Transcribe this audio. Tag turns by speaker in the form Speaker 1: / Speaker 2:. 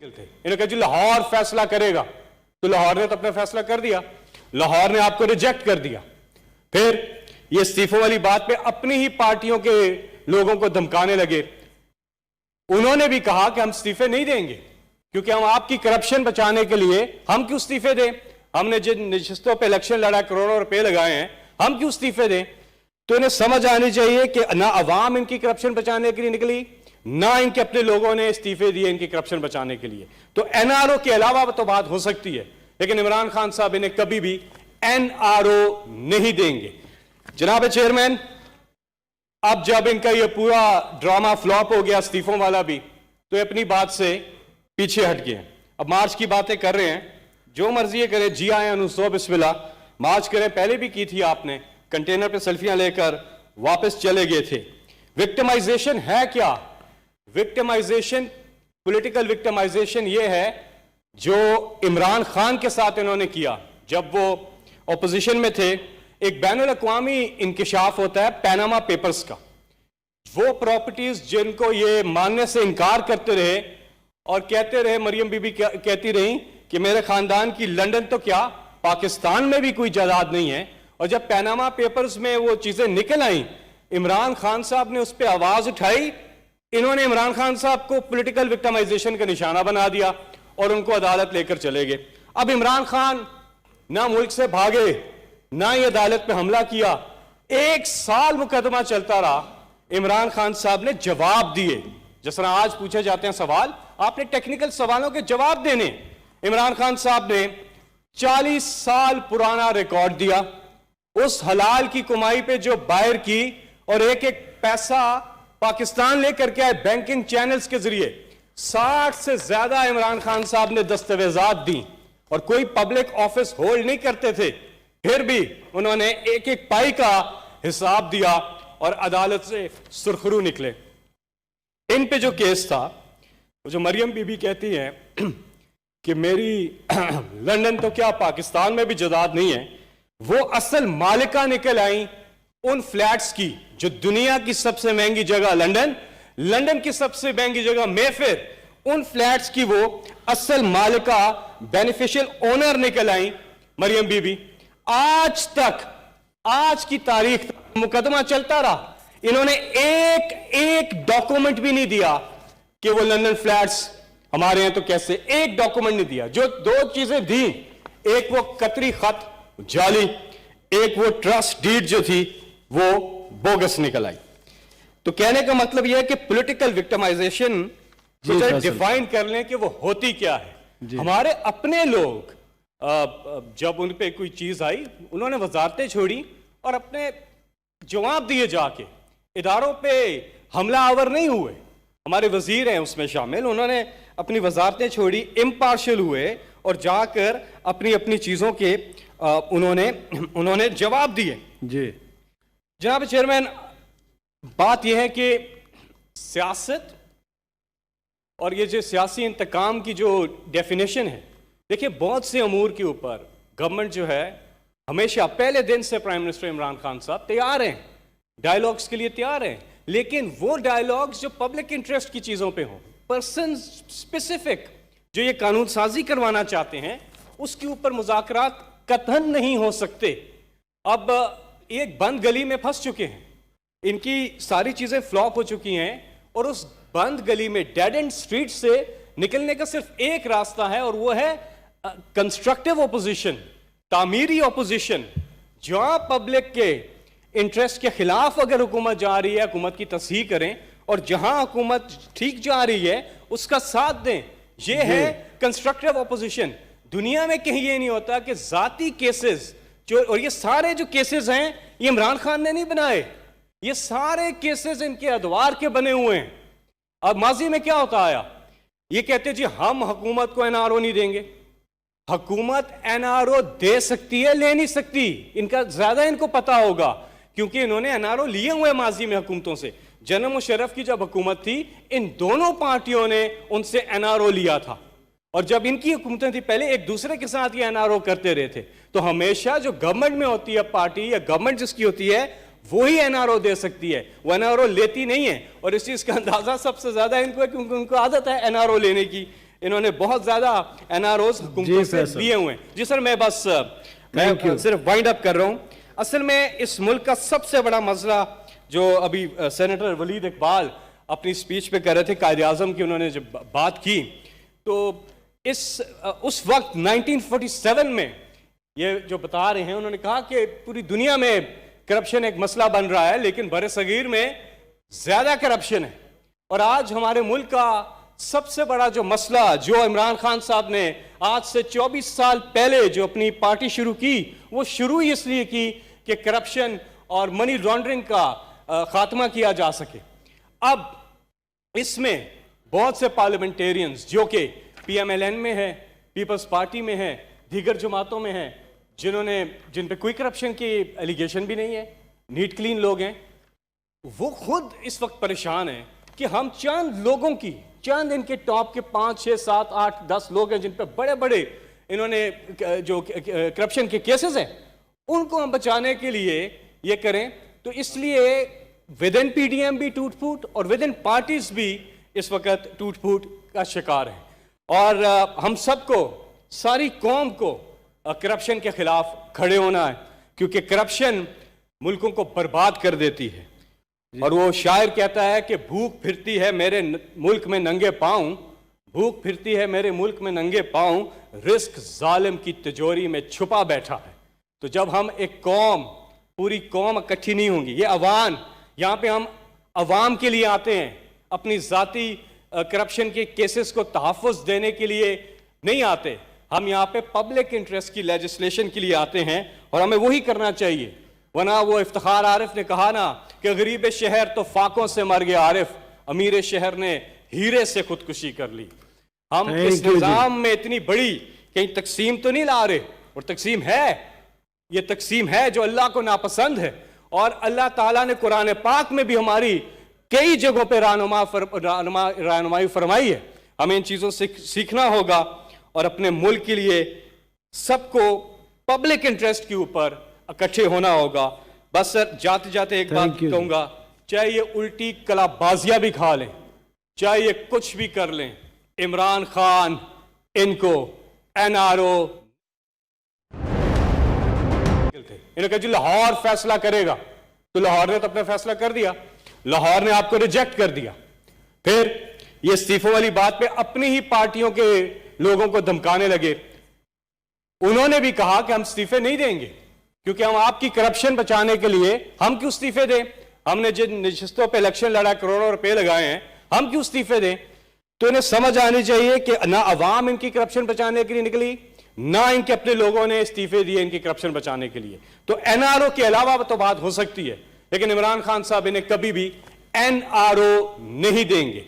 Speaker 1: थे। इन्होंने कहा जी लाहौर फैसला करेगा, तो लाहौर ने तो अपना फैसला कर दिया, लाहौर ने आपको रिजेक्ट कर दिया। फिर ये इस्तीफों वाली बात पे अपनी ही पार्टियों के लोगों को धमकाने लगे। उन्होंने भी कहा कि हम इस्तीफे नहीं देंगे, क्योंकि हम आपकी करप्शन बचाने के लिए हम क्यों इस्तीफे दें, हमने जिन नशिस्तों पे इलेक्शन लड़ा, करोड़ों रुपए लगाए हैं, हम क्यों इस्तीफे दें। तो इन्हें समझ आनी चाहिए कि ना अवाम इनकी करप्शन बचाने के लिए निकली, ना इनके अपने लोगों ने इस्तीफे दिए इनकी करप्शन बचाने के लिए। तो एनआरओ के अलावा तो बात हो सकती है, लेकिन इमरान खान साहब इन्हें कभी भी एनआरओ नहीं देंगे। जनाब चेयरमैन, अब जब इनका ये पूरा ड्रामा फ्लॉप हो गया इस्तीफों वाला भी, तो ये अपनी बात से पीछे हट गए। अब मार्च की बातें कर रहे हैं, जो मर्जी करें, जी आए अनुसो बिस्मिल्लाह, मार्च करें। पहले भी की थी आपने, कंटेनर पे सेल्फियां लेकर वापस चले गए थे। विक्टिमाइजेशन है क्या? विक्टिमाइजेशन, पॉलिटिकल विक्टिमाइजेशन ये है जो इमरान खान के साथ इन्होंने किया जब वो ऑपोजिशन में थे। एक बैनुल अक़वामी इंकिशाफ होता है पैनामा पेपर्स का। वो प्रॉपर्टीज जिनको ये मानने से इनकार करते रहे और कहते रहे, मरियम बीबी कहती रही कि मेरे खानदान की लंदन तो क्या पाकिस्तान में भी कोई जायदाद नहीं है। और जब पैनामा पेपर्स में वो चीजें निकल आई, इमरान खान साहब ने उस पर आवाज उठाई। इन्होंने इमरान खान साहब को पॉलिटिकल विक्टिमाइजेशन का निशाना बना दिया और उनको अदालत लेकर चले गए। अब इमरान खान ना मुल्क से भागे, ना ही अदालत पे हमला किया। 1 साल मुकदमा चलता रहा। इमरान खान साहब ने जवाब दिए। जिस तरह आज पूछे जाते हैं सवाल, आपने टेक्निकल सवालों के जवाब देने। इमरान खान साहब ने 40 साल पुराना रिकॉर्ड दिया, उस हलाल की कमाई पे जो बाहर की, और एक एक पैसा पाकिस्तान लेकर के आए बैंकिंग चैनल्स के जरिए। 60 से ज्यादा इमरान खान साहब ने दस्तावेजात दी, और कोई पब्लिक ऑफिस होल्ड नहीं करते थे, फिर भी उन्होंने एक एक पाई का हिसाब दिया और अदालत से सुरखरू निकले। इन पे जो केस था, जो मरियम बीबी कहती है कि मेरी लंदन तो क्या पाकिस्तान में भी जायदाद नहीं है, वो असल मालिका निकल आई उन फ्लैट्स की जो दुनिया की सबसे महंगी जगह लंदन, लंदन की सबसे महंगी जगह मेफेयर, उन फ्लैट्स की वो असल मालिका, बेनिफिशियल ओनर निकल आई मरियम बीबी। आज तक, आज की तारीख तक मुकदमा चलता रहा। इन्होंने एक एक डॉक्यूमेंट भी नहीं दिया कि वो लंदन फ्लैट्स हमारे हैं, तो कैसे, एक डॉक्यूमेंट नहीं दिया। जो 2 चीजें दी, एक वो कतरी खत जाली, एक वो ट्रस्ट डीड जो थी वो बोगस निकल आई। तो कहने का मतलब यह है कि पॉलिटिकल विक्टिमाइजेशन डिफाइन कर लें कि वो होती क्या है। हमारे अपने लोग जब उन पे कोई चीज आई, उन्होंने वजारतें छोड़ी और अपने जवाब दिए, जाके इदारों पे हमला आवर नहीं हुए। हमारे वजीर हैं उसमें शामिल, उन्होंने अपनी वजारतें छोड़ी, इम्पार्शियल हुए और जाकर अपनी अपनी चीजों के उन्होंने जवाब दिए। जी जनाब चेयरमैन, बात यह है कि सियासत और ये जो सियासी इंतकाम की जो डेफिनेशन है, देखिए बहुत से अमूर के ऊपर गवर्नमेंट जो है हमेशा पहले दिन से प्राइम मिनिस्टर इमरान खान साहब तैयार हैं, डायलॉग्स के लिए तैयार हैं, लेकिन वो डायलॉग्स जो पब्लिक इंटरेस्ट की चीज़ों पे हों, पर्सन स्पेसिफिक जो ये कानून साजी करवाना चाहते हैं, उसके ऊपर मुज़ाकरात कतन नहीं हो सकते। अब एक बंद गली में फंस चुके हैं, इनकी सारी चीज़ें फ्लॉप हो चुकी हैं, और उस बंद गली में, डेड एंड स्ट्रीट से निकलने का सिर्फ एक रास्ता है, और वो है कंस्ट्रक्टिव ओपोजिशन, तामीरी ओपोजिशन। जहां पब्लिक के इंटरेस्ट के खिलाफ अगर हुकूमत जा रही है, हुकूमत की तस्हीह करें, और जहां हुकूमत ठीक जा रही है उसका साथ दें। ये है कंस्ट्रक्टिव ओपोजिशन। दुनिया में कहीं ये नहीं होता कि जाती केसेस जो, और ये सारे जो केसेस हैं ये इमरान खान ने नहीं बनाए, ये सारे केसेस इनके अदवार के बने हुए हैं। अब माजी में क्या होता आया, ये कहते जी हम हुकूमत को एनआरओ नहीं देंगे। हुकूमत एनआरओ दे सकती है, ले नहीं सकती। इनका ज्यादा इनको पता होगा, क्योंकि इन्होंने एनआरओ लिए हुए माजी में हुकूमतों से। जनरल मुशर्रफ की जब हुकूमत थी, इन दोनों पार्टियों ने उनसे एनआरओ लिया था, और जब इनकी हुकूमतें थी पहले एक दूसरे के साथ ये एनआरओ करते रहे थे। तो हमेशा जो गवर्नमेंट में होती है पार्टी, या गवर्नमेंट जिसकी होती है, वही एनआरओ दे सकती है, वो एनआरओ लेती नहीं है। और इस चीज का अंदाजा सबसे ज्यादा इनको है क्योंकि उनको आदत है एनआरओ लेने की। انہوں نے بہت زیادہ این آر اوز حکومتوں سے لیے ہوئے ہیں. جی سر میں بس صرف وائنڈ اپ کر رہا ہوں. اصل میں اس ملک کا سب سے بڑا مسئلہ جو ابھی سینیٹر ولید اقبال اپنی سپیچ پہ کر رہے تھے، قائد اعظم کی انہوں نے جب بات کی، تو اس وقت 1947 میں یہ جو بتا رہے ہیں، انہوں نے کہا کہ پوری دنیا میں کرپشن ایک مسئلہ بن رہا ہے لیکن بر صغیر میں زیادہ کرپشن ہے. اور آج ہمارے ملک کا سب سے بڑا جو مسئلہ جو عمران خان صاحب نے آج سے 24 سال پہلے جو اپنی پارٹی شروع کی، وہ شروع اس لیے کی کہ کرپشن اور منی لانڈرنگ کا خاتمہ کیا جا سکے. اب اس میں بہت سے پارلیمنٹیرینز جو کہ پی ایم ایل این میں ہیں، پیپلز پارٹی میں ہیں، دیگر جماعتوں میں ہیں، جن پہ کوئی کرپشن کی ایلیگیشن بھی نہیں ہے، نیٹ کلین لوگ ہیں، وہ خود اس وقت پریشان ہیں کہ ہم چند ان کے ٹاپ کے 5 6 7 8 10 لوگ ہیں جن پہ بڑے بڑے انہوں نے جو کرپشن کے کیسز ہیں، ان کو ہم بچانے کے لیے یہ کریں. تو اس لیے within P D M بھی ٹوٹ پھوٹ اور ود ان پارٹیز بھی اس وقت ٹوٹ پھوٹ کا شکار ہیں. اور ہم سب کو، ساری قوم کو کرپشن کے خلاف کھڑے ہونا ہے، کیونکہ کرپشن ملکوں کو برباد کر دیتی ہے. اور وہ شاعر کہتا ہے کہ بھوک پھرتی ہے میرے ملک میں ننگے پاؤں، بھوک پھرتی ہے میرے ملک میں ننگے پاؤں، رزق ظالم کی تجوری میں چھپا بیٹھا ہے. تو جب ہم ایک قوم، پوری قوم اکٹھی نہیں ہوں گی، یہ عوام، یہاں پہ ہم عوام کے لیے آتے ہیں، اپنی ذاتی کرپشن کے کیسز کو تحفظ دینے کے لیے نہیں آتے، ہم یہاں پہ پبلک انٹرسٹ کی لیجسلیشن کے لیے آتے ہیں، اور ہمیں وہی کرنا چاہیے. ورنہ وہ افتخار عارف نے کہا نا کہ غریب شہر تو فاقوں سے مر گیا عارف، امیر شہر نے ہیرے سے خودکشی کر لی. ہم اس نظام میں اتنی بڑی کہیں تقسیم تو نہیں لا رہے، اور تقسیم ہے، یہ تقسیم ہے جو اللہ کو ناپسند ہے. اور اللہ تعالیٰ نے قرآن پاک میں بھی ہماری کئی جگہوں پہ رہنمائی فرمائی ہے. ہمیں ان چیزوں سے سیکھنا ہوگا اور اپنے ملک کے لیے سب کو پبلک انٹرسٹ کے اوپر اکٹھے ہونا ہوگا. بس سر جاتے جاتے ایک بات کہوں گا، چاہے یہ الٹی کلا بازیاں بھی کھا لیں، چاہے یہ کچھ بھی کر لیں، عمران خان ان کو این آر او انہوں نے کہا جی لاہور فیصلہ کرے گا، تو لاہور نے تو اپنا فیصلہ کر دیا، لاہور نے آپ کو ریجیکٹ کر دیا. پھر یہ استعفوں والی بات پہ اپنی ہی پارٹیوں کے لوگوں کو دھمکانے لگے. انہوں نے بھی کہا کہ ہم استعفے نہیں دیں گے، کیونکہ ہم آپ کی کرپشن بچانے کے لیے ہم کیوں استعفے دیں، ہم نے جن نشستوں پہ الیکشن لڑا، کروڑوں روپے لگائے ہیں، ہم کیوں استعفے دیں. تو انہیں سمجھ آنی چاہیے کہ نہ عوام ان کی کرپشن بچانے کے لیے نکلی، نہ ان کے اپنے لوگوں نے استعفے دیے ان کی کرپشن بچانے کے لیے. تو این آر او کے علاوہ تو بات ہو سکتی ہے، لیکن عمران خان صاحب انہیں کبھی بھی این آر او نہیں دیں گے.